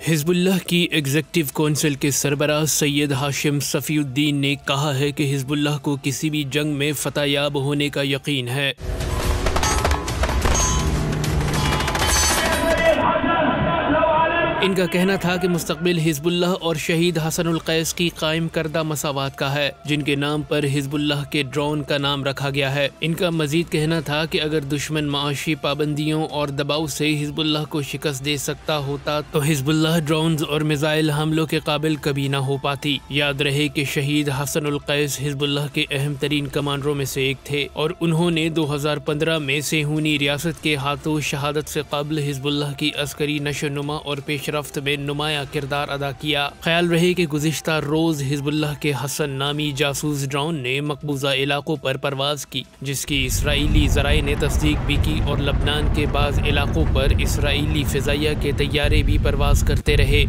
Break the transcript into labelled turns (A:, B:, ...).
A: Hezbollah की executive council के सरबराह सैयद हाशिम सफ़ीउद्दीन ने कहा है कि हिज़्बुल्लाह को किसी भी जंग में फ़तहयाब होने का यकीन है। इनका कहना था कि मुस्तक़बिल हिज़्बुल्लाह और शहीद हसनुल कैस की कायम करदा मसावात का है, जिनके नाम पर हिज़्बुल्लाह के ड्रोन का नाम रखा गया है। इनका मजीद कहना था कि अगर दुश्मन माशी पाबंदियों और दबाव से हिज़्बुल्लाह को शिकस्त दे सकता होता तो हिज़्बुल्लाह ड्रोन्स और मिसाइल हमलों के काबिल कभी ना हो पाती। याद रहे कि शहीद हसनुल कैस हिज़्बुल्लाह के अहम तरीन कमांडरों में से एक थे और उन्होंने 2015 में सेहूनी रियासत के हाथों शहादत से कबल हिज़्बुल्लाह की अस्करी नशोनुमा और पेशरफ्त में नुमाया किरदार अदा किया। ख्याल रहे कि गुज़िश्ता रोज हिज़्बुल्लाह के हसन नामी जासूस ड्रोन ने मकबूजा इलाकों पर परवाज की, जिसकी इसराइली ज़राए ने तस्दीक भी की और लबनान के बाज़ इलाकों पर इसराइली फ़िज़ाइया के तैयारे भी परवाज करते रहे।